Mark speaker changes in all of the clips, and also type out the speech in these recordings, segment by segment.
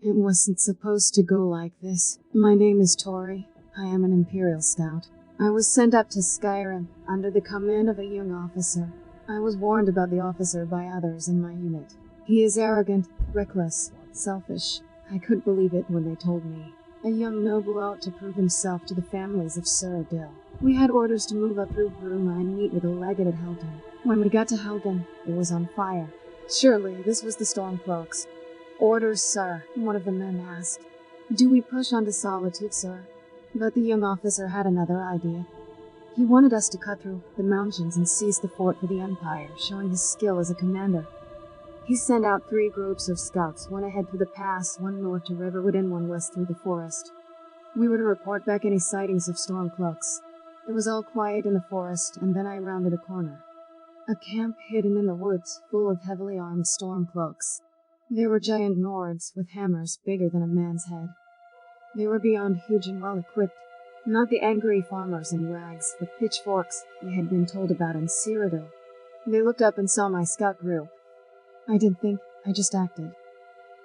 Speaker 1: It wasn't supposed to go like this. My name is Toree. I am an Imperial scout. I was sent up to Skyrim under the command of a young officer. I was warned about the officer by others in my unit. He is arrogant, reckless, selfish. I couldn't believe it when they told me. A young noble out to prove himself to the families of Cyrodil. We had orders to move up through Bruma and meet with a legate at Helgen. When we got to Helgen, it was on fire. Surely this was the Stormcloaks. Orders, sir, one of the men asked. Do we push on to Solitude, sir? But the young officer had another idea. He wanted us to cut through the mountains and seize the fort for the Empire, showing his skill as a commander. He sent out 3 groups of scouts, one ahead through the pass, one north to Riverwood and one west through the forest. We were to report back any sightings of Stormcloaks. It was all quiet in the forest, and then I rounded a corner. A camp hidden in the woods, full of heavily armed Stormcloaks. There were giant Nords with hammers bigger than a man's head. They were beyond huge and well-equipped, not the angry farmers in rags with pitchforks we had been told about in Cyrodil. They looked up and saw my scout group. I didn't think, I just acted.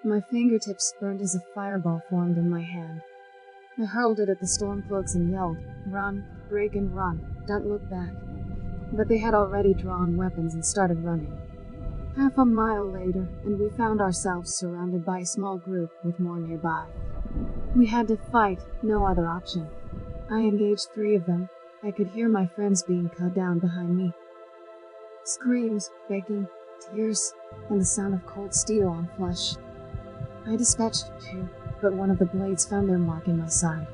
Speaker 1: My fingertips burned as a fireball formed in my hand. I hurled it at the Stormcloaks and yelled, "Run, break and run, don't look back." But they had already drawn weapons and started running. Half a mile later, and we found ourselves surrounded by a small group with more nearby. We had to fight, no other option. I engaged 3 of them. I could hear my friends being cut down behind me. Screams, begging, tears, and the sound of cold steel on flesh. I dispatched 2, but one of the blades found their mark in my side.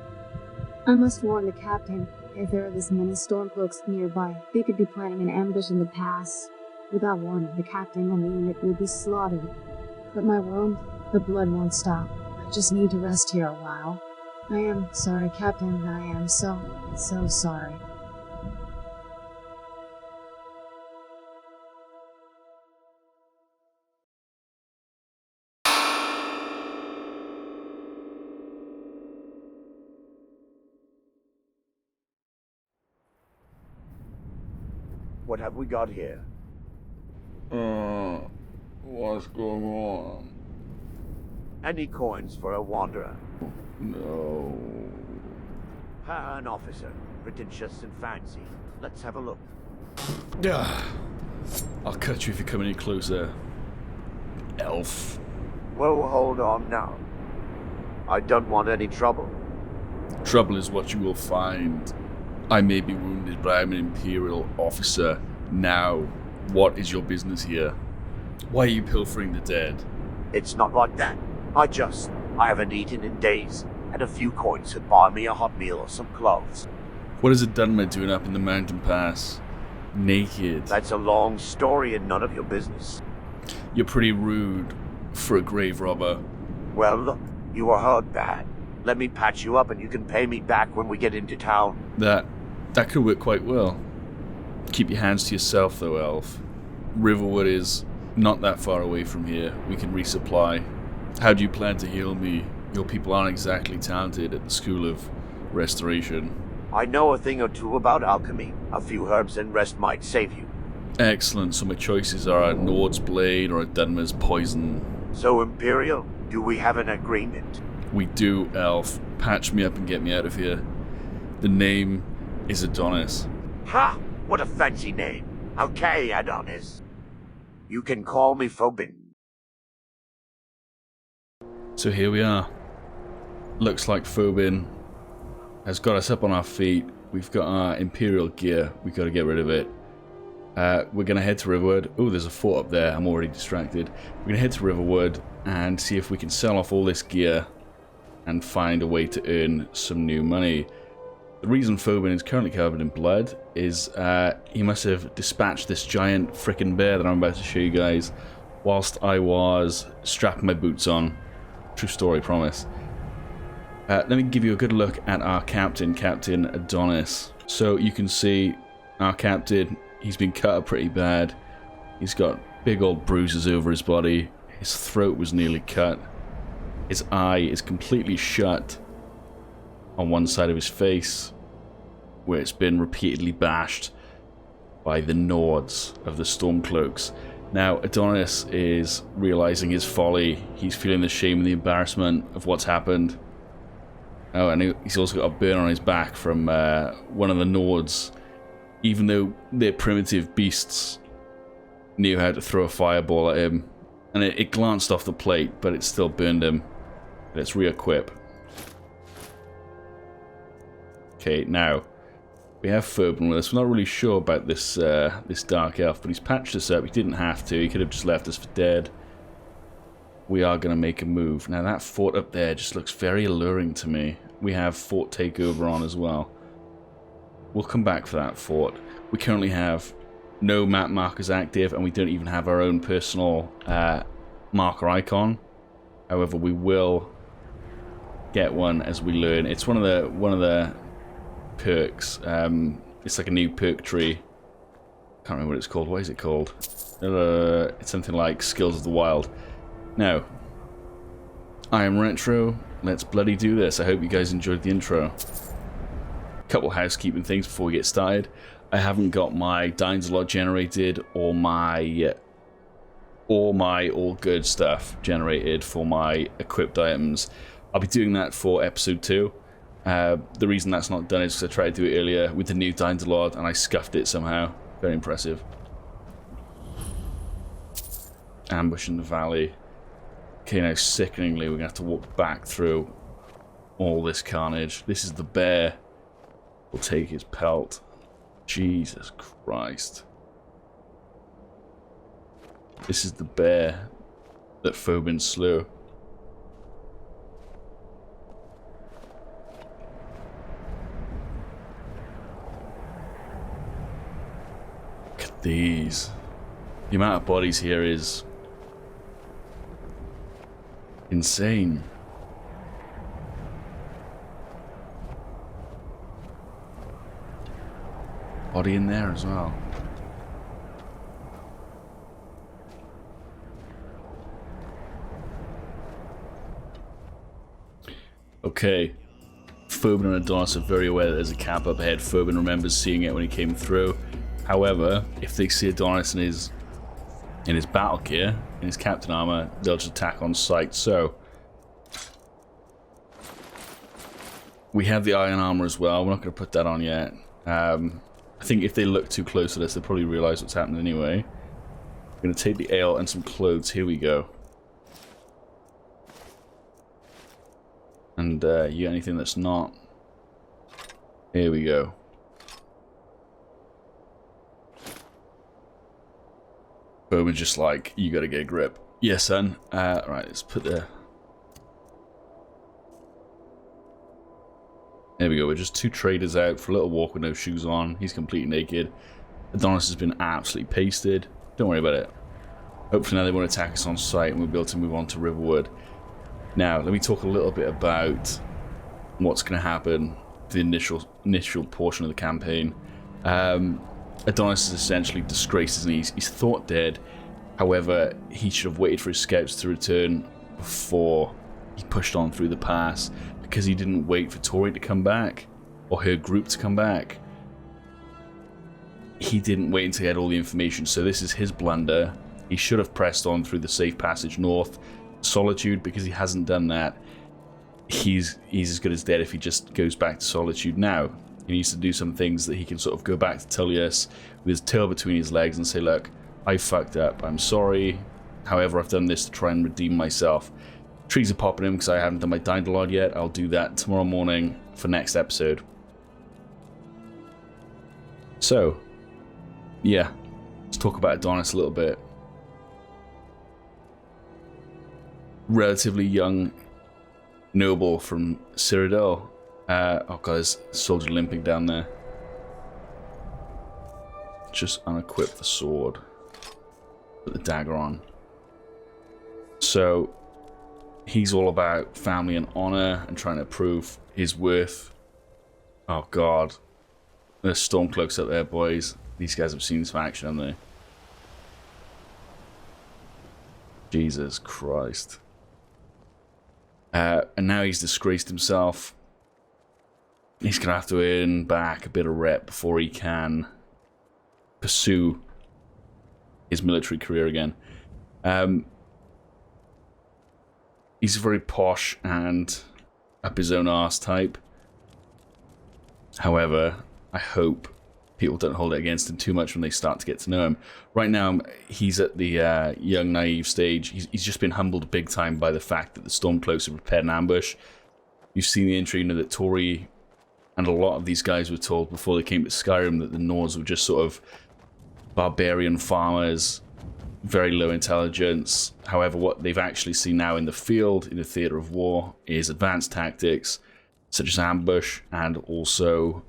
Speaker 1: I must warn the captain, if there are this many Stormcloaks nearby, they could be planning an ambush in the pass. Without warning, the captain and the unit will be slaughtered. But my wound, the blood won't stop. I just need to rest here a while. I am sorry, Captain. I am so sorry.
Speaker 2: What have we got here?
Speaker 3: What's going on?
Speaker 2: Any coins for a wanderer?
Speaker 3: No.
Speaker 2: An officer, pretentious and fancy. Let's have a look.
Speaker 3: I'll cut you if you come any closer. Elf.
Speaker 2: Well, hold on now. I don't want any trouble.
Speaker 3: Trouble is what you will find. I may be wounded, but I'm an Imperial officer. Now, what is your business here? Why are you pilfering the dead?
Speaker 2: It's not like that. I haven't eaten in days, and a few coins would buy me a hot meal or some clothes.
Speaker 3: What is a Dunmer doing up in the mountain pass? Naked.
Speaker 2: That's a long story and none of your business.
Speaker 3: You're pretty rude for a grave robber.
Speaker 2: Well, look, you were hurt bad. Let me patch you up and you can pay me back when we get into town.
Speaker 3: That could work quite well. Keep your hands to yourself though, Elf. Riverwood is not that far away from here. We can resupply. How do you plan to heal me? Your people aren't exactly talented at the School of Restoration.
Speaker 2: I know a thing or two about alchemy. A few herbs and rest might save you.
Speaker 3: Excellent, so my choices are a Nord's Blade or a Dunmer's Poison.
Speaker 2: So, Imperial, do we have an agreement?
Speaker 3: We do, Elf. Patch me up and get me out of here. The name is Adonis.
Speaker 2: Ha! What a fancy name. Okay, Adonis. You can call me Phobin.
Speaker 3: So here we are. Looks like Phobin has got us up on our feet. We've got our Imperial gear. We've got to get rid of it. We're going to head to Riverwood. Oh, there's a fort up there. I'm already distracted. We're going to head to Riverwood and see if we can sell off all this gear and find a way to earn some new money. The reason Phobin is currently covered in blood is he must have dispatched this giant frickin' bear that I'm about to show you guys whilst I was strapping my boots on. True story, promise. Let me give you a good look at our captain, Captain Adonis. So you can see our captain, he's been cut up pretty bad. He's got big old bruises over his body. His throat was nearly cut. His eye is completely shut on one side of his face, where it's been repeatedly bashed by the Nords of the Stormcloaks. Now, Adonis is realizing his folly. He's feeling the shame and the embarrassment of what's happened. Oh, and he's also got a burn on his back from one of the Nords. Even though they're primitive beasts, knew how to throw a fireball at him. And it glanced off the plate, but it still burned him. Let's re-equip. Okay, now we have Fobin with us. We're not really sure about this this dark elf, but he's patched us up. He didn't have to. He could have just left us for dead. We are going to make a move. Now that fort up there just looks very alluring to me. We have fort takeover on as well. We'll come back for that fort. We currently have no map markers active, and we don't even have our own personal marker icon. However, we will get one as we learn. It's one of the perks. It's like a new perk tree. Can't remember what it's called. What is it called? It's something like Skills of the Wild. Now, I am Retro. Let's bloody do this. I hope you guys enjoyed the intro. Couple housekeeping things before we get started. I haven't got my Dynalord generated or my all good stuff generated for my equipped items. I'll be doing that for episode 2. The reason that's not done is because I tried to do it earlier with the new Dynalord and I scuffed it somehow. Very impressive. Ambush in the valley. Okay, now sickeningly we're going to have to walk back through all this carnage. This is the bear. We'll take his pelt. Jesus Christ. This is the bear that Fobin slew. Look at these. The amount of bodies here is insane. Body in there as well. Okay. Fobin and Adonis are very aware that there's a camp up ahead. Fobin remembers seeing it when he came through. However, if they see Adonis in his battle gear, in his captain armor, they'll just attack on sight. So we have the iron armor as well. We're not going to put that on yet. I think if they look too close at us, they'll probably realize what's happening anyway. I'm going to take the ale and some clothes. Here we go. And you got anything that's not? Here we go. Bowman's just like, you gotta get a grip. Yes, son. Right, let's put the... There we go, we're just 2 traders out for a little walk with no shoes on. He's completely naked. Adonis has been absolutely pasted. Don't worry about it. Hopefully now they won't attack us on sight and we'll be able to move on to Riverwood. Now, let me talk a little bit about what's going to happen to the initial portion of the campaign. Adonis is essentially disgraced, isn't he? He's thought dead. However, he should have waited for his scouts to return before he pushed on through the pass, because he didn't wait for Toree to come back, or her group to come back. He didn't wait until he had all the information, so this is his blunder. He should have pressed on through the safe passage north, Solitude, because he hasn't done that. He's as good as dead if he just goes back to Solitude now. He needs to do some things that he can sort of go back to Tullius with his tail between his legs and say, look, I fucked up, I'm sorry. However, I've done this to try and redeem myself. Trees are popping in because I haven't done my Dynalord yet. I'll do that tomorrow morning for next episode. So, yeah, let's talk about Adonis a little bit. Relatively young noble from Cyrodil. Oh god, there's a soldier limping down there. Just unequip the sword. Put the dagger on. So, he's all about family and honor and trying to prove his worth. Oh god. There's Stormcloaks up there, boys. These guys have seen some action, haven't they? Jesus Christ. And now he's disgraced himself. He's going to have to earn back a bit of rep before he can pursue his military career again. He's very posh and up his own arse type. However, I hope people don't hold it against him too much when they start to get to know him. Right now, he's at the young, naive stage. He's just been humbled big time by the fact that the Stormcloaks have prepared an ambush. You've seen the entry, that Toree and a lot of these guys were told before they came to Skyrim that the Nords were just sort of barbarian farmers, very low intelligence. However, what they've actually seen now in the field, in the theatre of war, is advanced tactics, such as ambush and also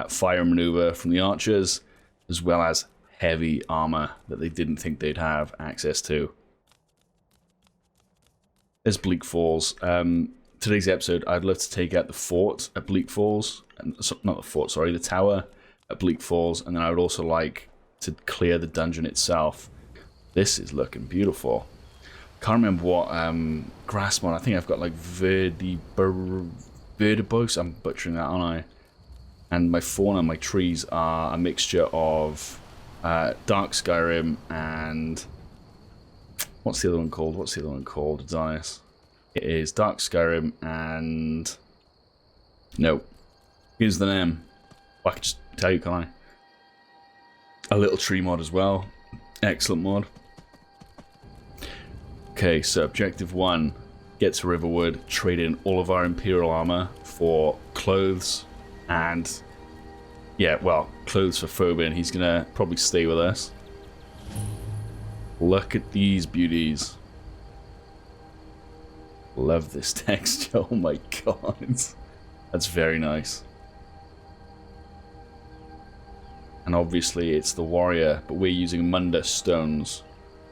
Speaker 3: fire maneuver from the archers, as well as heavy armor that they didn't think they'd have access to. There's Bleak Falls. Today's episode, I'd love to take out the fort at Bleak Falls, not the fort, sorry, the tower at Bleak Falls, and then I would also like to clear the dungeon itself. This is looking beautiful. Can't remember what grass mod. I think I've got like Verdibos, I'm butchering that, aren't I? And my fauna, my trees are a mixture of Dark Skyrim and... What's the other one called? Adonis. It is Dark Skyrim and... No. Here's the name. I can just tell you, can't I? A little tree mod as well. Excellent mod. Okay, so objective 1. Get to Riverwood, trade in all of our Imperial armor for clothes and... Yeah, well, clothes for Phobin. He's gonna probably stay with us. Look at these beauties. Love this texture. Oh my god. That's very nice. And obviously it's the warrior, but we're using Munda stones.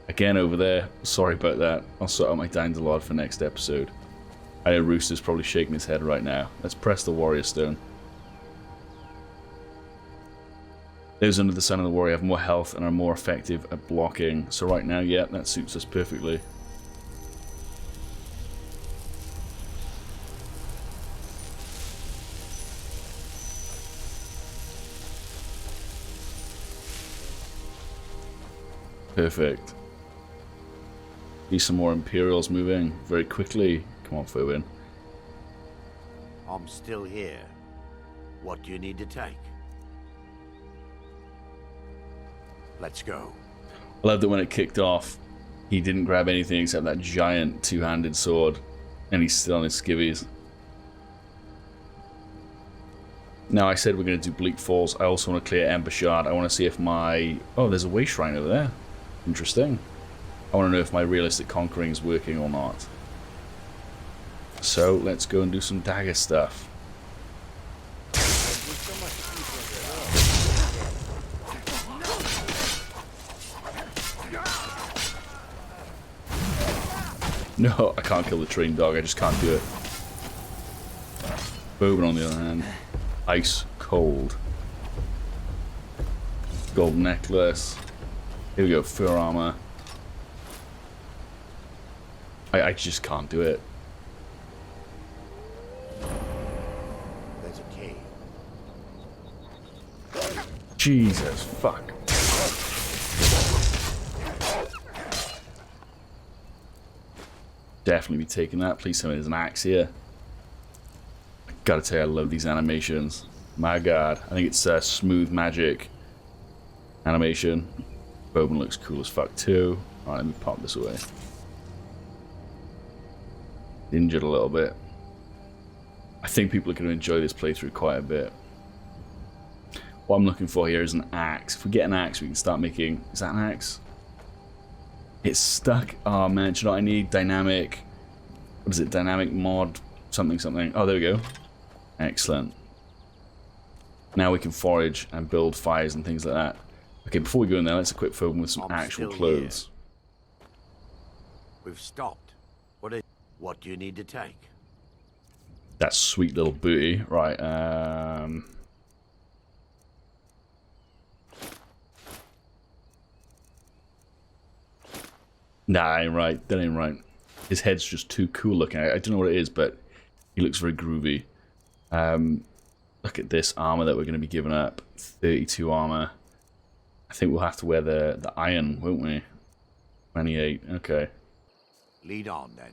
Speaker 3: Again over there. Sorry about that. I'll sort out my Dandelion for next episode. I know Rooster's probably shaking his head right now. Let's press the warrior stone. Those under the sun of the warrior have more health and are more effective at blocking. So right now, yeah, that suits us perfectly. Perfect. See some more Imperials moving very quickly. Come on, Phobin.
Speaker 2: I'm still here. What do you need to take? Let's go.
Speaker 3: I love that when it kicked off, he didn't grab anything except that giant two-handed sword, and he's still on his skivvies. Now, I said we're going to do Bleak Falls. I also want to clear Embershard. I want to see if my... Oh, there's a way shrine over there. Interesting. I want to know if my realistic conquering is working or not. So, let's go and do some dagger stuff. No, I can't kill the trained dog. I just can't do it. Phobin, on the other hand, ice cold. Gold necklace. Here we go, fur armor. I just can't do it.
Speaker 2: There's a cave.
Speaker 3: Jesus, fuck. Definitely be taking that. Please tell me there's an axe here. I gotta tell you, I love these animations. My god. I think it's smooth magic animation. Phobin looks cool as fuck too. Alright, let me pop this away. Injured a little bit. I think people are going to enjoy this playthrough quite a bit. What I'm looking for here is an axe. If we get an axe, we can start making... Is that an axe? It's stuck. Oh man, do you know what I need? Dynamic... What is it? Dynamic mod... Something, something. Oh, there we go. Excellent. Now we can forage and build fires and things like that. Okay, before we go in there, let's equip Phobin with some actual clothes.
Speaker 2: Here. We've stopped. What do you need to take?
Speaker 3: That sweet little booty. Right, Nah, ain't right. That ain't right. His head's just too cool looking. I don't know what it is, but he looks very groovy. Look at this armor that we're going to be giving up. 32 armor. I think we'll have to wear the iron, won't we? 28, okay.
Speaker 2: Lead on, then.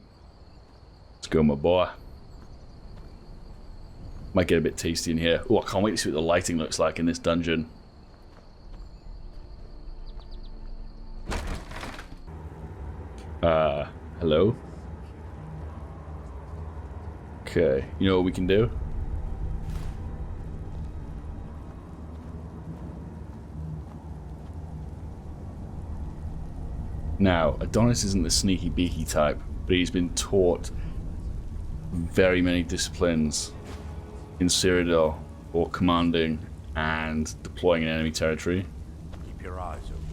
Speaker 3: Let's go, my boy. Might get a bit tasty in here. Oh, I can't wait to see what the lighting looks like in this dungeon. Hello? Okay, you know what we can do? Now, Adonis isn't the sneaky beaky type, but he's been taught very many disciplines in Cyrodil for commanding and deploying in enemy territory.
Speaker 2: Keep your eyes open.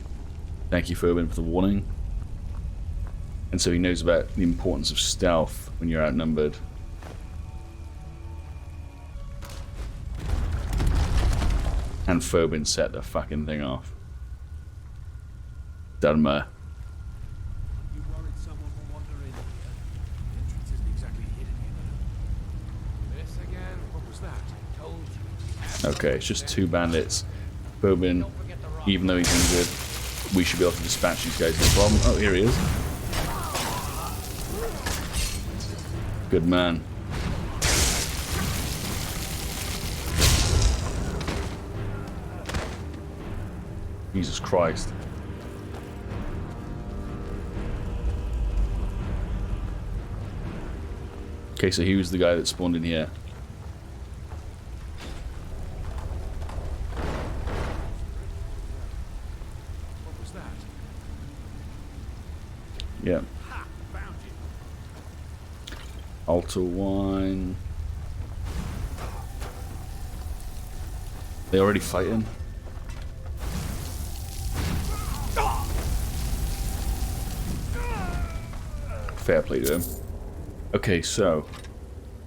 Speaker 3: Thank you, Fobin, for the warning. And so he knows about the importance of stealth when you're outnumbered. And Fobin set the fucking thing off. Dunmer.
Speaker 4: You worried someone will wander in here. The entrance isn't exactly hidden, you know. This again? What was that? I told you.
Speaker 3: Okay, it's just 2 bandits. Fobin, even though he's injured, we should be able to dispatch these guys, no problem. Oh, here he is. Good man. Jesus Christ. Okay, so he was the guy that spawned in here.
Speaker 4: What was that?
Speaker 3: Yeah.
Speaker 4: Ha! Found you.
Speaker 3: Altar wine. They already fighting? Fair play to him. Okay, so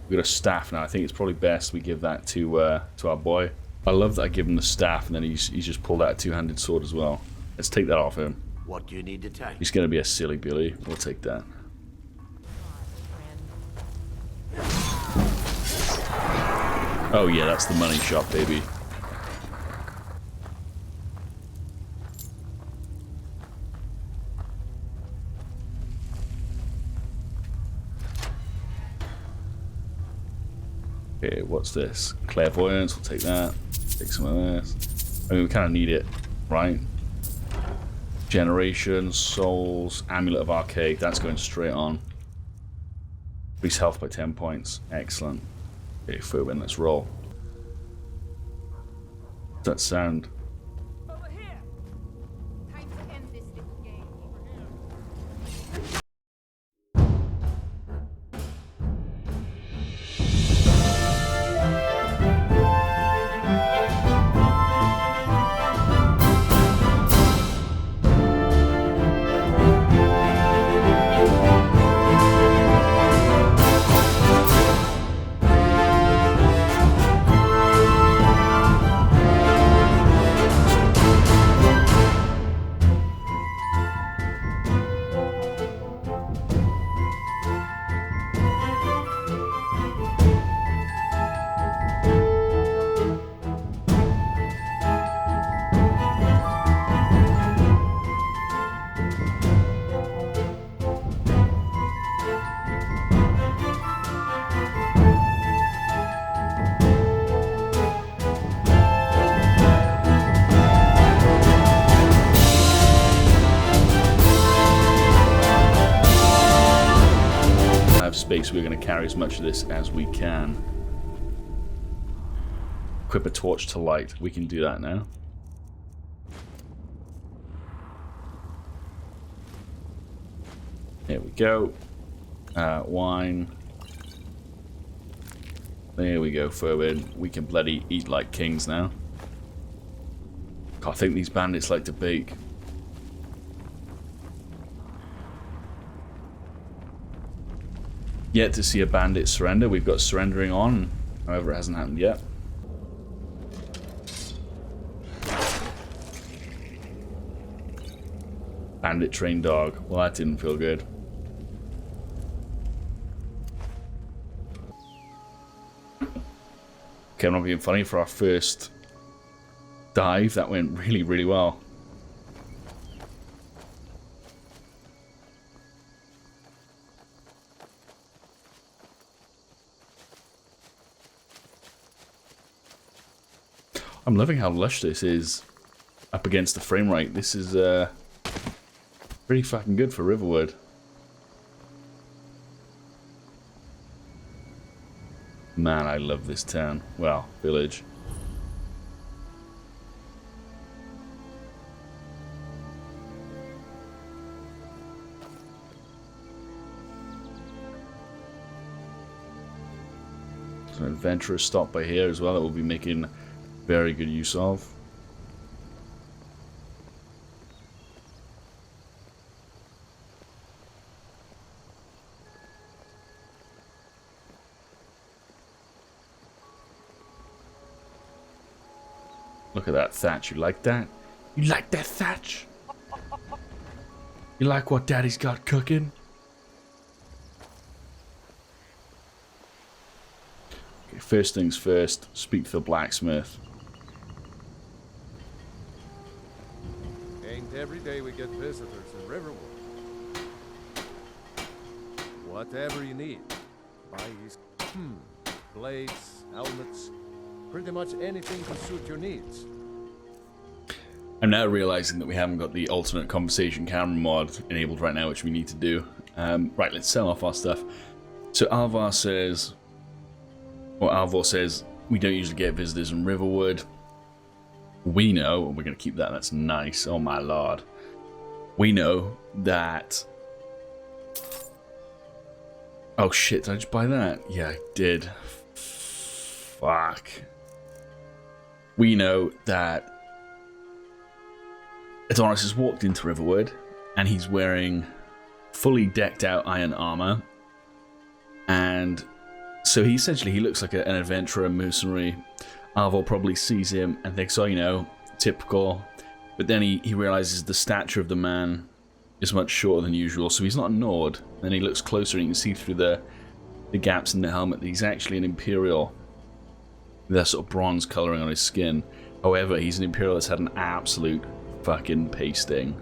Speaker 3: we've got a staff now. I think it's probably best we give that to our boy. I love that I give him the staff and then he's just pulled out a 2-handed sword as well. Let's take that off him.
Speaker 2: What do you need to take?
Speaker 3: He's going to be a silly Billy. We'll take that. Oh yeah, that's the money shop, baby. Okay, what's this? Clairvoyance, we'll take that. Take some of this. I mean, we kind of need it, right? Generation, souls, amulet of arcade, that's going straight on. Increase health by 10 points. Excellent. Okay, Fobin, let's roll. What's that sound?
Speaker 5: Over here. Time to end this little game.
Speaker 3: Space, we're going to carry as much of this as we can. Equip a torch to light. We can do that now. There we go. Wine. There we go, Fobin. We can bloody eat like kings now. God, I think these bandits like to bake. Yet to see a bandit surrender. We've got surrendering on. However, it hasn't happened yet. Bandit trained dog. Well, that didn't feel good. Okay, I'm not being funny. For our first dive, that went really, really well. I'm loving how lush this is up against the frame rate. This is pretty fucking good for Riverwood. Man, I love this town. Well, village. There's an adventurer stop by here as well that we'll be making very good use of. Look at that thatch. You like that? You like that thatch? You like what Daddy's got cooking? Okay, first things first, speak to the blacksmith.
Speaker 4: Ain't every day we get visitors in Riverwood. Whatever you need. Buys, blades, helmets, pretty much anything to suit your needs.
Speaker 3: I'm now realizing that we haven't got the alternate conversation camera mod enabled right now, which we need to do. Right, let's sell off our stuff. So Alvar says, we don't usually get visitors in Riverwood. We know, and we're going to keep that, that's nice, oh my lord. We know that... Oh shit, did I just buy that? Yeah, I did. Fuck. We know that Adonis has walked into Riverwood and he's wearing fully decked out iron armor, and so he looks like an adventurer, mercenary. Arvor probably sees him and thinks, oh, you know, typical, but then he realizes the stature of the man is much shorter than usual, so he's not ignored. Then he looks closer and you can see through the gaps in the helmet that he's actually an Imperial. That sort of bronze colouring on his skin. However, he's an Imperial that's had an absolute fucking pasting.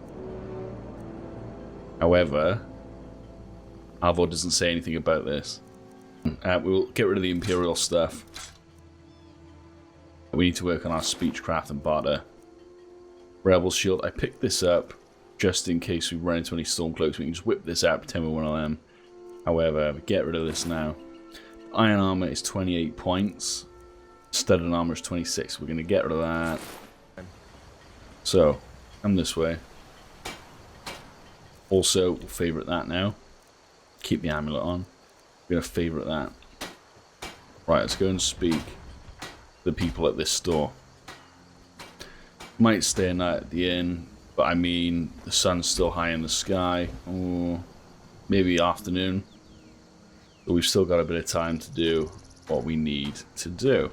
Speaker 3: However, Alvor doesn't say anything about this. We'll get rid of the Imperial stuff. We need to work on our speechcraft and barter. Rebel shield. I picked this up just in case we run into any stormcloaks. We can just whip this out, pretend we're one of them. However, get rid of this now. Iron armor is 28 points. Studded armor is 26. We're going to get rid of that. So, come this way. Also, we'll favourite that now. Keep the amulet on. We're going to favourite that. Right, let's go and speak to the people at this store. Might stay a night at the inn, but I mean, the sun's still high in the sky. Or maybe afternoon. But we've still got a bit of time to do what we need to do.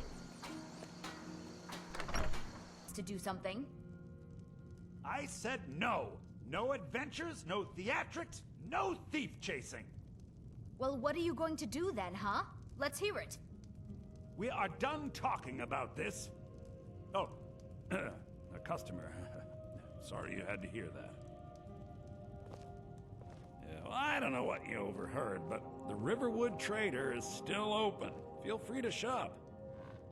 Speaker 5: To do something?
Speaker 6: I said no. No adventures, no theatrics, no thief chasing.
Speaker 5: Well, what are you going to do then, huh? Let's hear it.
Speaker 6: We are done talking about this. Oh, a customer. Sorry you had to hear that. Yeah, well, I don't know what you overheard, but the Riverwood Trader is still open. Feel free to shop.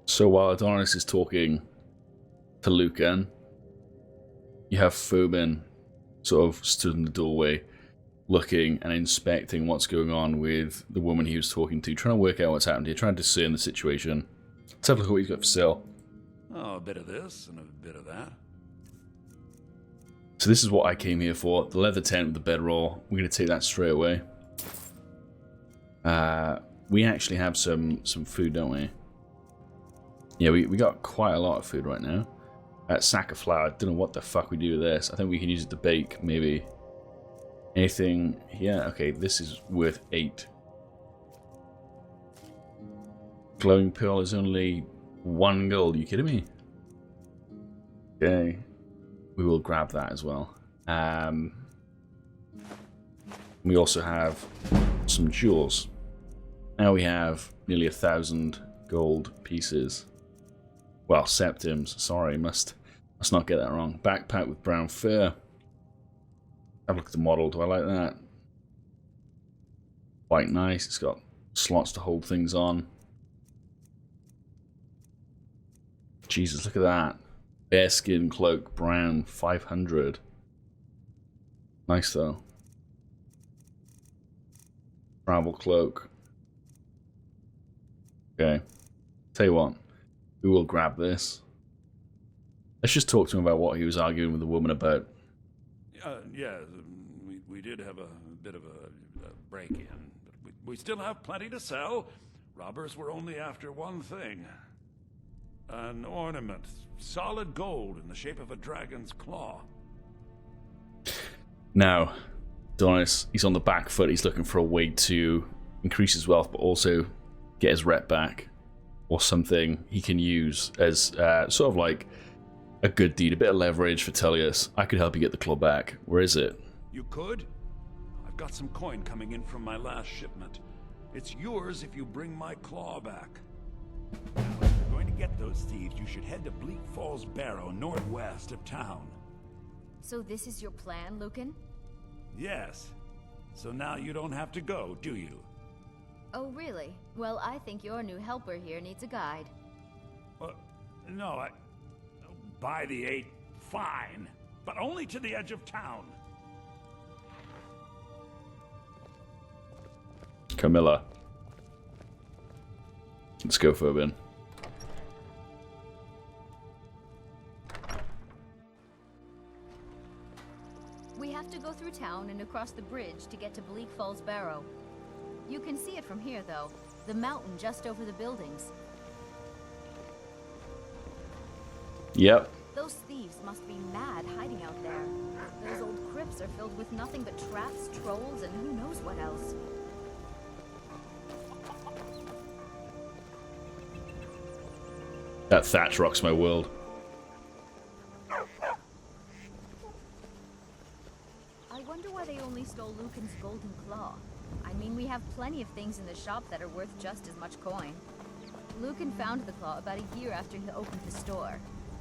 Speaker 3: So while Adonis is talking to Lucan, you have Phobin sort of stood in the doorway looking and inspecting what's going on with the woman he was talking to, trying to work out what's happened here, trying to discern the situation. Let's have a look at what he's got for sale.
Speaker 6: Oh, a bit of this and a bit of that.
Speaker 3: So this is what I came here for. The leather tent with the bedroll. We're going to take that straight away. We actually have some food, don't we? Yeah, we got quite a lot of food right now. Sack of flour. Don't know what the fuck we do with this. I think we can use it to bake, maybe. Anything? Yeah, okay, this is worth 8. Glowing pearl is only 1 gold. Are you kidding me? Okay. We will grab that as well. We also have some jewels. Now we have nearly 1,000 gold pieces. Well, septims. Sorry, must not get that wrong. Backpack with brown fur. Have a look at the model. Do I like that? Quite nice. It's got slots to hold things on. Jesus, look at that. Bearskin cloak, brown, 500. Nice though. Travel cloak. Okay. Tell you what, we will grab this. Let's just talk to him about what he was arguing with the woman about.
Speaker 6: Yeah, we did have a bit of a break-in, but we still have plenty to sell. Robbers were only after one thing. An ornament, solid gold in the shape of a dragon's claw.
Speaker 3: Now, Adonis, he's on the back foot. He's looking for a way to increase his wealth, but also get his rep back, or something he can use as sort of like a good deed, a bit of leverage for Tullius. I could help you get the claw back. Where is it?
Speaker 6: You could? I've got some coin coming in from my last shipment. It's yours if you bring my claw back. Now, if you're going to get those thieves, you should head to Bleak Falls Barrow, northwest of town.
Speaker 5: So this is your plan, Lucan?
Speaker 6: Yes. So now you don't have to go, do you?
Speaker 5: Oh, really? Well, I think your new helper here needs a guide.
Speaker 6: No, by the 8, fine. But only to the edge of town.
Speaker 3: Camilla. Let's go, Phobin.
Speaker 5: We have to go through town and across the bridge to get to Bleak Falls Barrow. You can see it from here, though. The mountain just over the buildings.
Speaker 3: Yep.
Speaker 5: Those thieves must be mad hiding out there. Those old crypts are filled with nothing but traps, trolls, and who knows what else.
Speaker 3: That thatch rocks my world.
Speaker 5: I wonder why they only stole Lucan's golden claw. I mean, we have plenty of things in the shop that are worth just as much coin. Lucan found the claw about a year after he opened the store.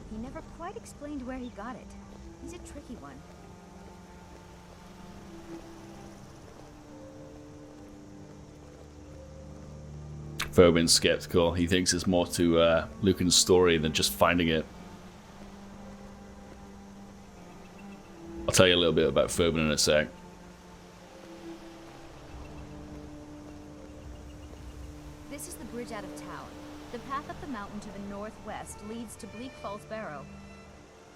Speaker 5: He never quite explained where he got it. He's a tricky one.
Speaker 3: Phobin's skeptical. He thinks there's more to Lucan's story than just finding it. I'll tell you a little bit about Phobin in a sec.
Speaker 5: This is the bridge out of town. The path up the mountain to the northwest leads to Bleak Falls Barrow.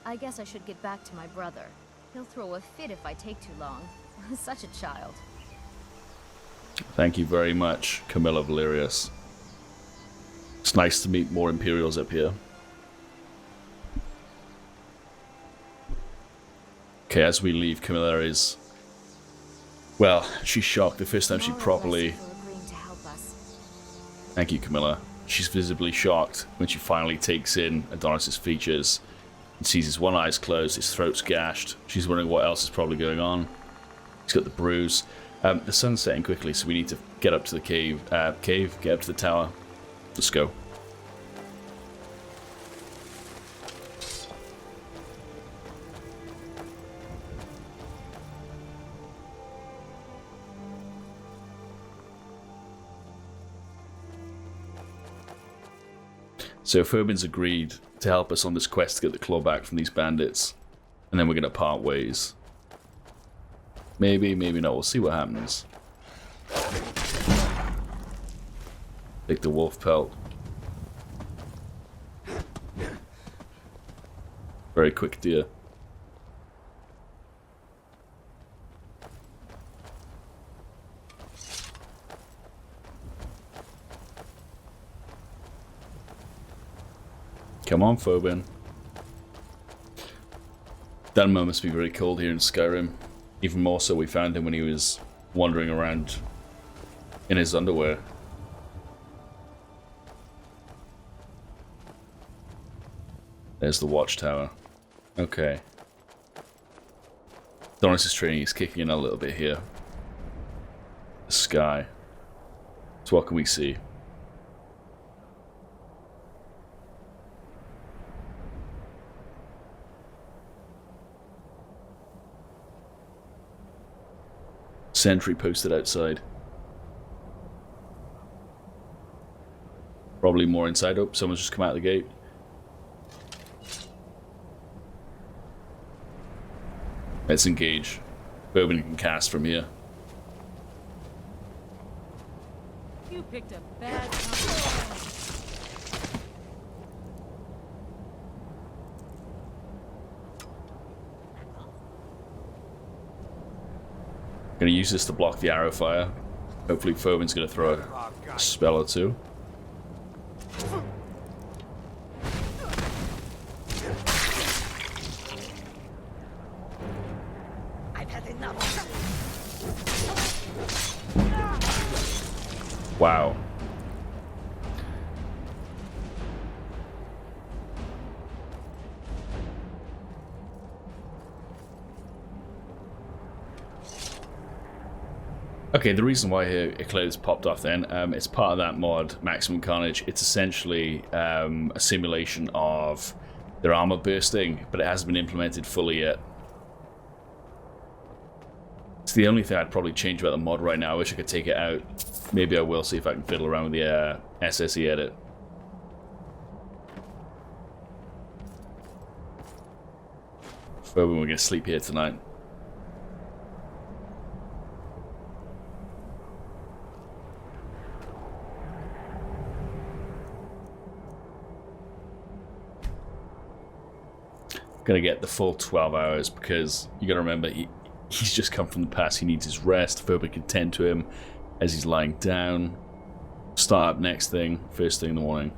Speaker 5: I guess I should get back to my brother. He'll throw a fit if I take too long. Such a child.
Speaker 3: Thank you very much, Camilla Valerius. It's nice to meet more Imperials up here. Okay, as we leave, Camilla is... Well, she's shocked. The first time she properly... Thank you, Camilla. She's visibly shocked when she finally takes in Adonis' features and sees his one eye's closed, his throat's gashed. She's wondering what else is probably going on. He's got the bruise. The sun's setting quickly, so we need to get up to the cave. Get up to the tower. Let's go. So Phobin's agreed to help us on this quest to get the claw back from these bandits. And then we're going to part ways. Maybe, maybe not. We'll see what happens. Take the wolf pelt. Very quick deer. Come on, Phobin. Danmo must be very cold here in Skyrim. Even more so, we found him when he was wandering around in his underwear. There's the watchtower. Okay. Adonis' training is kicking in a little bit here. The sky. So what can we see? Sentry posted outside. Probably more inside. Oh, someone's just come out of the gate. Let's engage. Bourbon can cast from here.
Speaker 7: You picked a bad time.
Speaker 3: Gonna use this to block the arrow fire. Hopefully Phobin's gonna throw a spell or two.
Speaker 7: I've had enough.
Speaker 3: Wow. Okay, the reason why her clothes popped off then, it's part of that mod, Maximum Carnage. It's essentially a simulation of their armor bursting, but it hasn't been implemented fully yet. It's the only thing I'd probably change about the mod right now. I wish I could take it out. Maybe I will see if I can fiddle around with the SSE edit. Phobin, we're going to sleep here tonight. Gonna get the full 12 hours because you gotta remember he's just come from the past. He needs his rest. Phobin can tend to him as he's lying down. Start up next thing, first thing in the morning.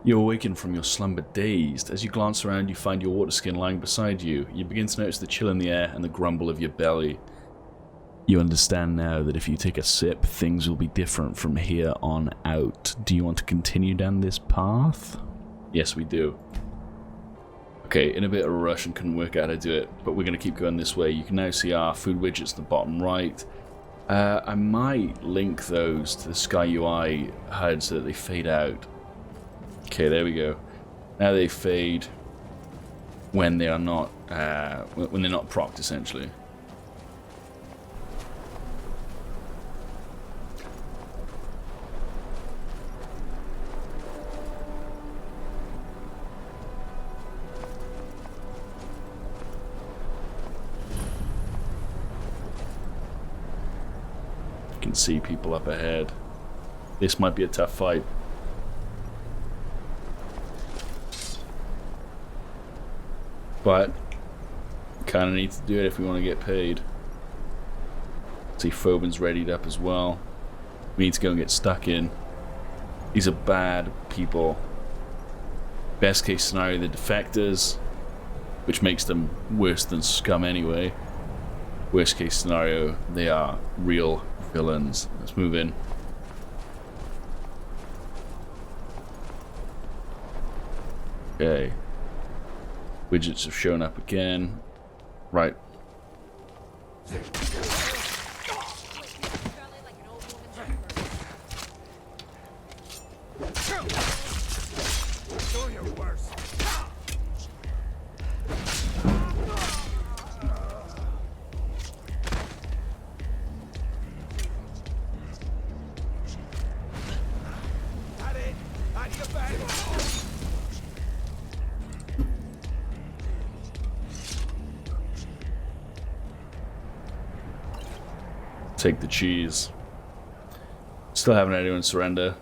Speaker 3: You awaken from your slumber dazed. As you glance around, you find your water skin lying beside you. You begin to notice the chill in the air and the grumble of your belly. You understand now that if you take a sip, things will be different from here on out. Do you want to continue down this path? Yes, we do. Okay, in a bit of a rush and couldn't work out how to do it, but we're going to keep going this way. You can now see our food widgets at the bottom right. I might link those to the Sky UI HUD so that they fade out. Okay, there we go. Now they fade when they are not, when they're not procced, essentially. Can see people up ahead. This might be a tough fight. But kind of need to do it if we want to get paid. See, Phobin's readied up as well. We need to go and get stuck in. These are bad people. Best case scenario, the defectors, which makes them worse than scum anyway. Worst case scenario, they are real villains. Let's move in. Okay. Widgets have shown up again. Right. Take the cheese. Still haven't had anyone surrender.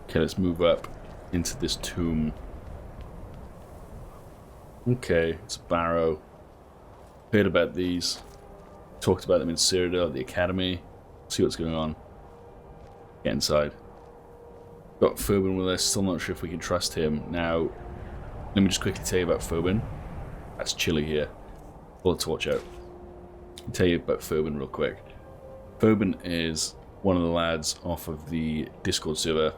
Speaker 3: Okay, let's move up into this tomb. Okay, it's a Barrow. Heard about these. Talked about them in Cyrodil at the academy. See what's going on. Get inside. Got Phobin with us. Still not sure if we can trust him. Now, let me just quickly tell you about Phobin. That's chilly here. Pull the torch out. I'll tell you about Phobin real quick. Phobin is one of the lads off of the Discord server,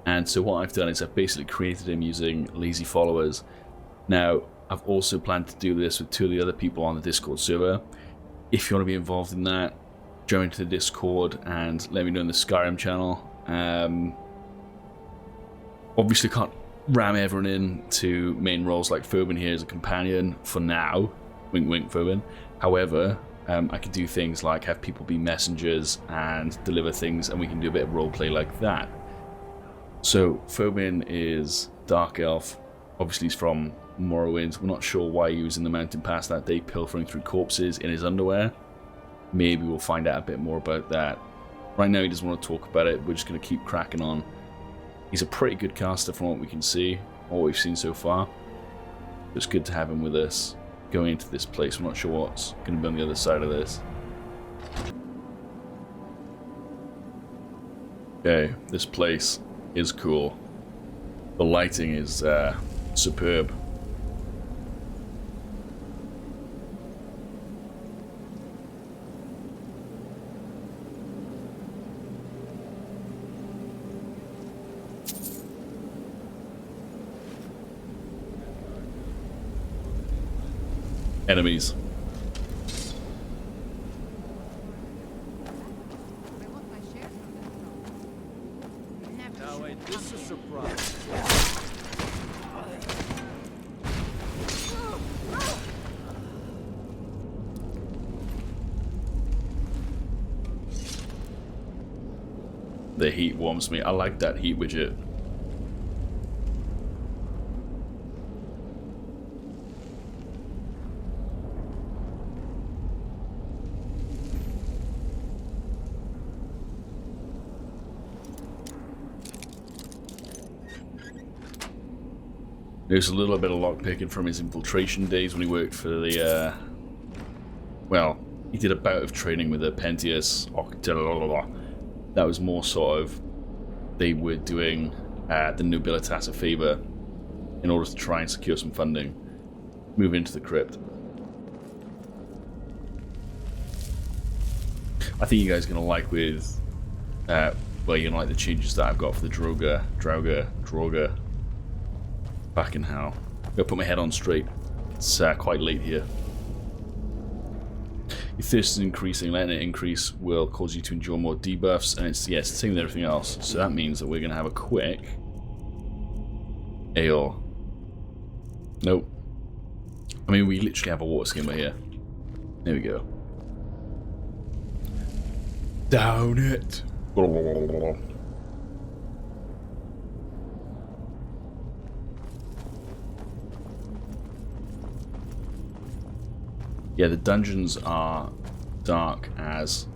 Speaker 3: and so what I've done is I've basically created him using lazy followers. Now, I've also planned to do this with two of the other people on the Discord server. If you want to be involved in that, join into the Discord and let me know in the Skyrim channel. Obviously can't ram everyone in to main roles like Phobin here as a companion for now. Wink wink, Phobin. However, I can do things like have people be messengers and deliver things, and we can do a bit of roleplay like that. So Phobin is Dark Elf. Obviously he's from Morrowind. We're not sure why he was in the mountain pass that day pilfering through corpses in his underwear. Maybe we'll find out a bit more about that. Right now he doesn't want to talk about it. We're just going to keep cracking on. He's a pretty good caster from what we can see, or what we've seen so far. It's good to have him with us going into this place. I'm not sure what's going to be on the other side of this. Okay, this place is cool. The lighting is superb. Enemies.
Speaker 4: Now ain't this a surprise?
Speaker 3: The heat warms me. I like that heat widget. There's a little bit of lockpicking from his infiltration days when he worked for the, well, he did a bout of training with the Pentius. That was more sort of, they were doing the Nobilitas a favor in order to try and secure some funding. Move into the crypt. I think you guys are going to like with, well, you're going to like the changes that I've got for the Draugr. Fucking hell. I'm gonna put my head on straight. It's quite late here. Your thirst is increasing. Letting it increase will cause you to endure more debuffs, and it's, yeah, it's the same with everything else. So that means that we're gonna have a quick ale. Nope. I mean, we literally have a water skimmer here. There we go. Down it. Yeah, the dungeons are dark as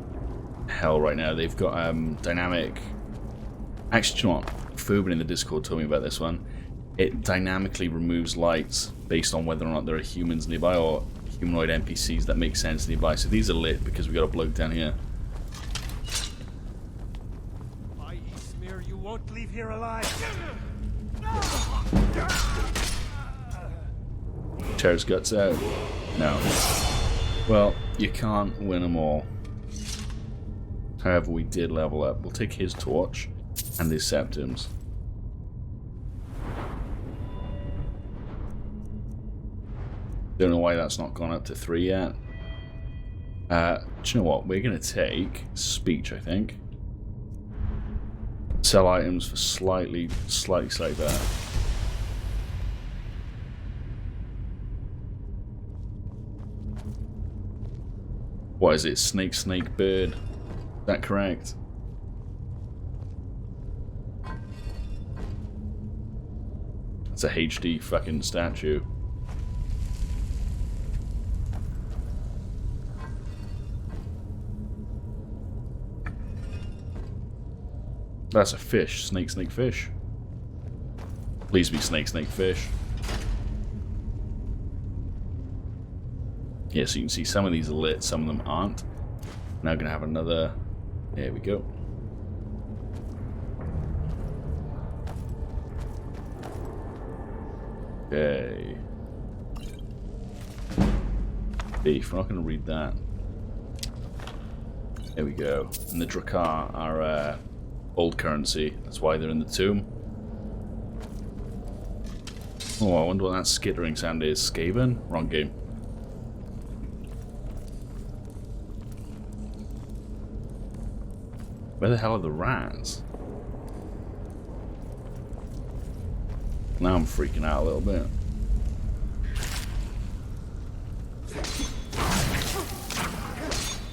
Speaker 3: hell right now. They've got dynamic... Actually, you know what? Fubin in the Discord told me about this one. It dynamically removes lights based on whether or not there are humans nearby or humanoid NPCs that make sense nearby. So these are lit because we got a bloke down here.
Speaker 4: I smear you won't leave here alive.
Speaker 3: Tear his guts out. No. Well, you can't win them all. However, we did level up. We'll take his torch and his septums. Don't know why that's not gone up to 3 yet. Do you know what? We're going to take speech, I think. Sell items for slightly better. What is it? Snake, bird. Is that correct? It's a HD fucking statue. That's a fish. Snake, fish. Please be snake, fish. Yeah, so you can see some of these are lit, some of them aren't. Now gonna have another. There we go. Okay. Beef, we're not gonna read that. There we go. And the Drakkar are old currency. That's why they're in the tomb. Oh, I wonder what that skittering sound is. Skaven? Wrong game. Where the hell are the rats? Now I'm freaking out a little bit.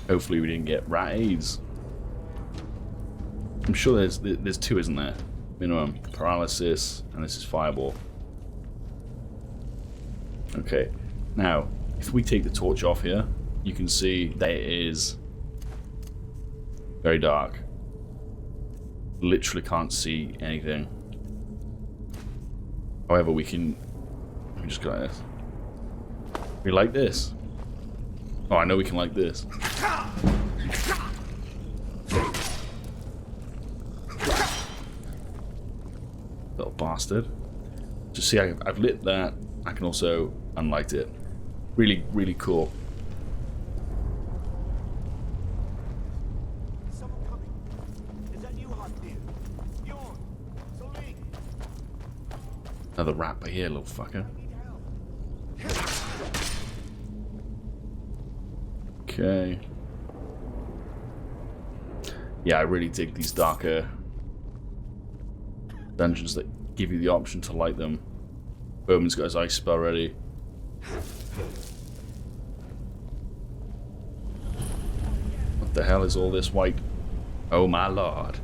Speaker 3: Hopefully we didn't get rat AIDS. I'm sure there's 2, isn't there? Minimum. Paralysis, and this is fireball. Okay, now, if we take the torch off here, you can see that it is very dark. Literally can't see anything. However, we can just go like this. We like this. Oh, I know we can like this. Little bastard. Just see, I've lit that. I can also unlight it. Really, really cool.
Speaker 2: Is someone coming? Is that you, Hotdeer? Bjorn? Bleak?
Speaker 3: Another rapper here, little fucker. Okay. Yeah, I really dig these darker dungeons that give you the option to light them. Bowman's got his ice spell ready. What the hell is all this white? Oh my lord.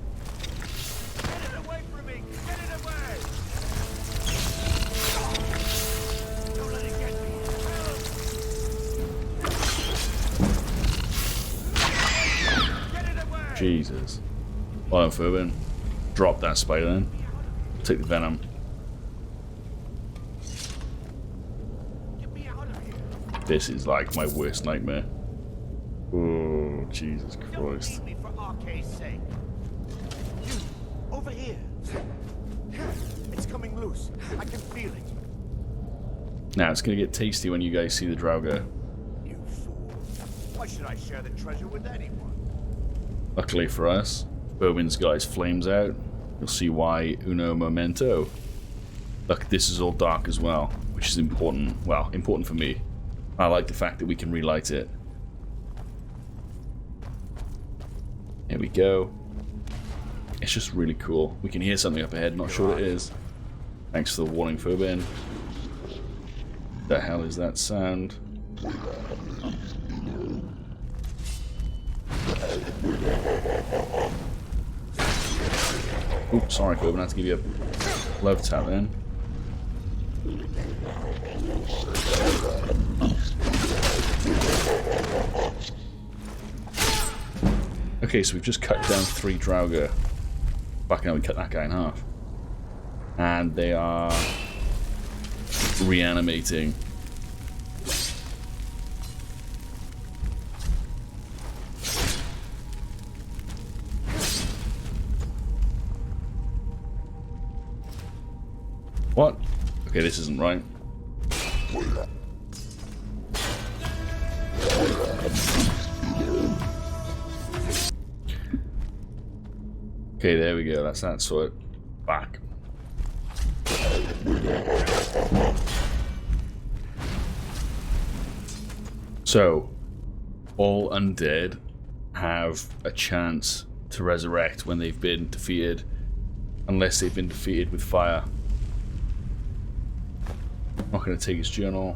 Speaker 2: Get it away from me! Get it away! Don't let it get me! Get it away!
Speaker 3: Jesus. Well done, Fubin. Drop that spider then. Take the venom.
Speaker 2: Get me out of here!
Speaker 3: This is like my worst nightmare. Oh, Jesus Christ.
Speaker 2: Don't leave me for RK's sake. You, over here. It's coming loose. I can feel it.
Speaker 3: Now, it's going to get tasty when you guys see the Draugr.
Speaker 2: You fool. Why should I share the treasure with anyone?
Speaker 3: Luckily for us, Bowman's got his flames out. You'll see why uno momento. Look, this is all dark as well, which is important. Well, important for me. I like the fact that we can relight it. Here we go. It's just really cool. We can hear something up ahead, not sure what it is. Thanks for the warning, Fobin. The hell is that sound? Oops, sorry, Fobin, I have to give you a love tap then. Okay, so we've just cut down 3 Draugr. Back now, we cut that guy in half. And they are reanimating. What? Okay, this isn't right. Okay, there we go. That's that sort. Back. So, all undead have a chance to resurrect when they've been defeated, unless they've been defeated with fire. I'm not going to take his journal.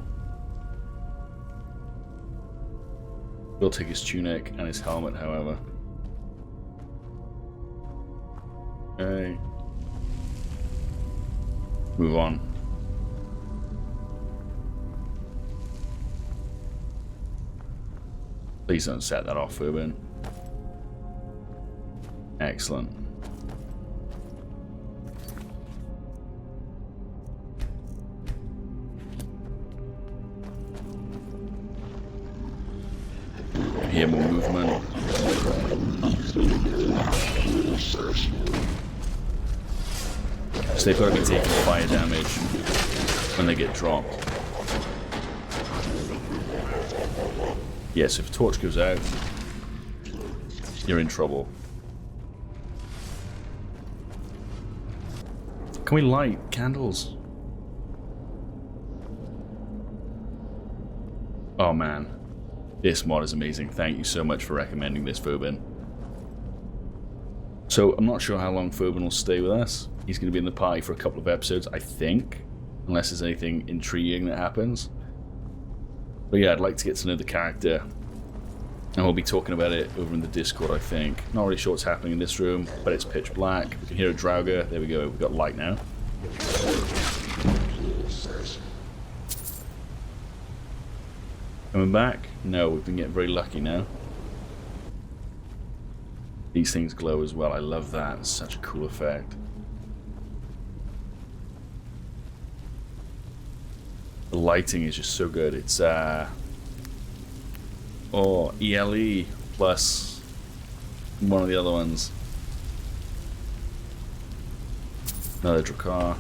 Speaker 3: We'll take his tunic and his helmet, however. Okay. Move on. Please don't set that off, Fubin. Excellent. Hear more movement. So they've got to be taking fire damage when they get dropped. Yes, if a torch goes out, you're in trouble. Can we light candles? Oh man, this mod is amazing. Thank you so much for recommending this, Fobin. So I'm not sure how long Fobin will stay with us. He's going to be in the party for a couple of episodes, I think, unless there's anything intriguing that happens. But yeah, I'd like to get to know the character, and we'll be talking about it over in the Discord, I think. Not really sure what's happening in this room, but it's pitch black. We can hear a Draugr. There we go. We've got light now. Coming back? No, we've been getting very lucky now. These things glow as well. I love that. It's such a cool effect. The lighting is just so good. It's ELE plus one of the other ones. Another Drakkar.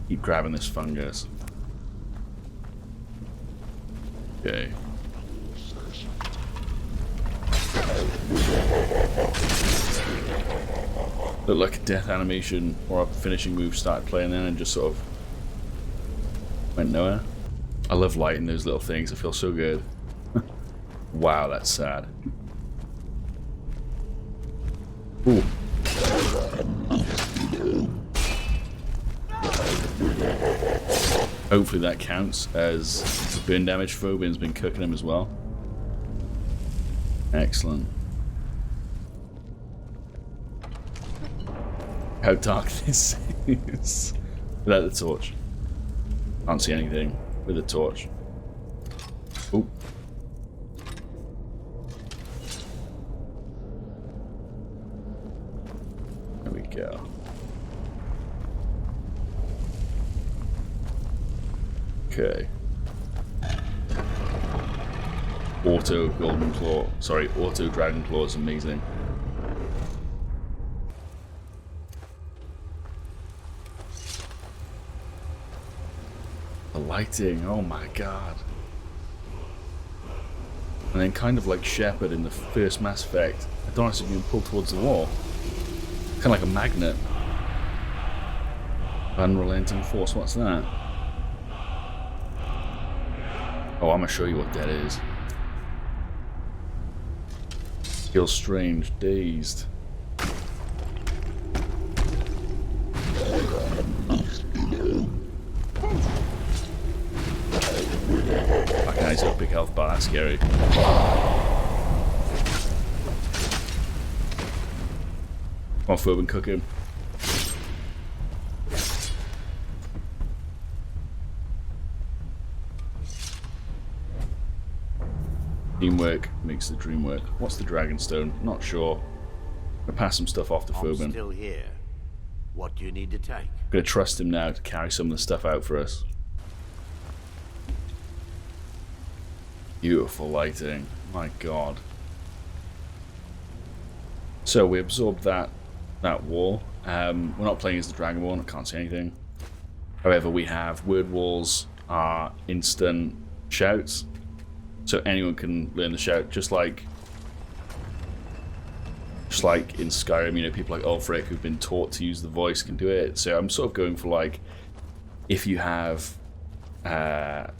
Speaker 3: Keep grabbing this fungus. Okay. Looked like a death animation or a finishing move started playing then and just sort of went nowhere. I love lighting those little things. I feel so good. Wow, that's sad. Ooh. Hopefully that counts as the burn damage. Phobin's been cooking him as well. Excellent. How dark this is. Without the torch. Can't see anything with the torch. Ooh. There we go. Okay. Auto golden claw. Sorry, auto dragon claw is amazing. The lighting, oh my god. And then kind of like Shepard in the first Mass Effect, Adonis is being pulled towards the wall. Kind of like a magnet. Unrelenting force, what's that? Oh, I'm gonna show you what that is. Feels strange, dazed. Okay, he's got a big health bar, that's scary. Come on, Phobin, cook him. Teamwork makes the dream work. What's the Dragonstone? Not sure. I'm gonna pass some stuff off to Phobin.
Speaker 2: I'm still here. What do you need to take?
Speaker 3: I'm gonna trust him now to carry some of the stuff out for us. Beautiful lighting. My god. So we absorbed that wall. We're not playing as the Dragonborn, I can't see anything. However, we have word walls are instant shouts. So anyone can learn the shout, just like in Skyrim, you know, people like Ulfric who've been taught to use the voice can do it. So I'm sort of going for like, if you have a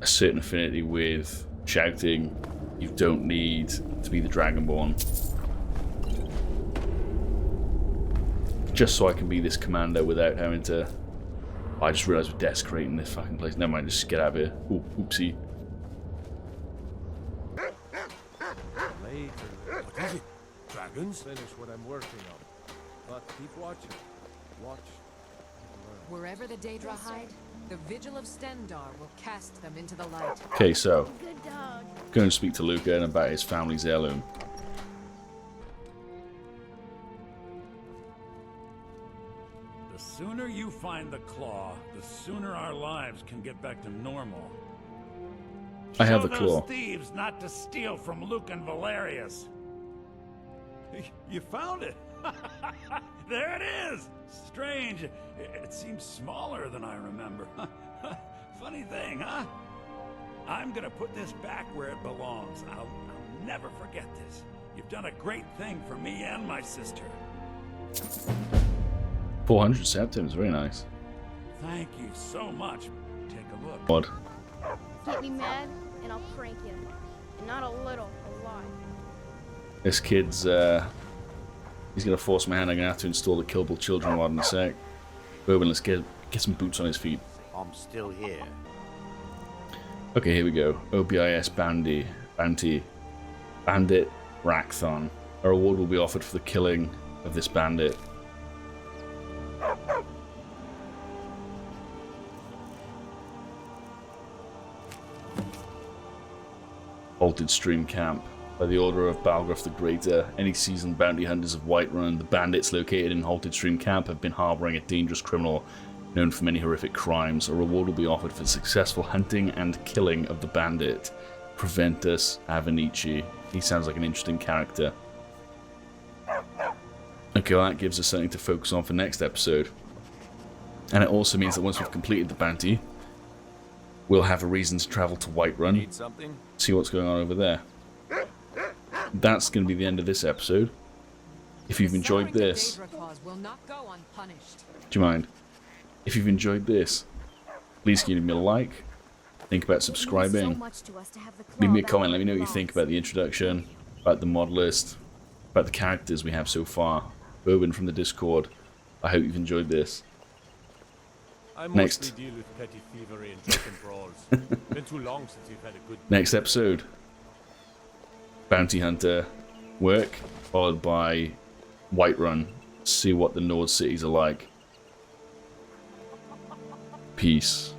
Speaker 3: certain affinity with shouting, you don't need to be the Dragonborn. Just so I can be this commander without having to... I just realised we're desecrating this fucking place. Never mind, just get out of here. Ooh, oopsie.
Speaker 4: What is it? Dragons? Finish what I'm working on. But keep watching. Watch.
Speaker 8: Wherever the Daedra hide, the Vigil of Stendarr will cast them into the light.
Speaker 3: Okay, so
Speaker 5: Good dog.
Speaker 3: going to speak to Lucan about his family's heirloom.
Speaker 6: The sooner you find the claw, the sooner our lives can get back to normal.
Speaker 3: I have the
Speaker 6: Show
Speaker 3: claw.
Speaker 6: those thieves not to steal from Luke and Valerius. You found it. There it is. Strange. It seems smaller than I remember. Funny thing, huh? I'm gonna put this back where it belongs. I'll never forget this. You've done a great thing for me and my sister.
Speaker 3: 400 septims, very nice.
Speaker 6: Thank you so much. Take a look.
Speaker 3: Odd.
Speaker 9: Get me mad, and I'll prank you. And not a little, a lot.
Speaker 3: This kid's, he's gonna force my hand. I'm gonna have to install the Killable Children mod in a sec. Phobin, let's get some boots on his feet.
Speaker 2: I'm still here.
Speaker 3: Okay, here we go. OBIS Bandit Rackthon. A reward will be offered for the killing of this bandit. Halted Stream Camp. By the order of Balgruuf the Greater, any seasoned bounty hunters of Whiterun, the bandits located in Halted Stream Camp have been harboring a dangerous criminal known for many horrific crimes. A reward will be offered for successful hunting and killing of the bandit. Preventus Avenici. He sounds like an interesting character. Okay, well, that gives us something to focus on for next episode. And it also means that once we've completed the bounty, we'll have a reason to travel to Whiterun, see what's going on over there. That's going to be the end of this episode. If you've enjoyed this,
Speaker 8: will not go unpunished.
Speaker 3: do you mind? If you've enjoyed this, please give me a like, think about subscribing, leave me a comment, let me know what you think about the introduction, about the mod list, about the characters we have so far. Bobin from the Discord, I hope you've enjoyed this.
Speaker 2: I
Speaker 3: Next.
Speaker 2: mostly deal with petty thievery and drunken brawls. Been too long since we've had a good
Speaker 3: Next episode, Bounty Hunter work, followed by Whiterun. See what the Nord cities are like. Peace.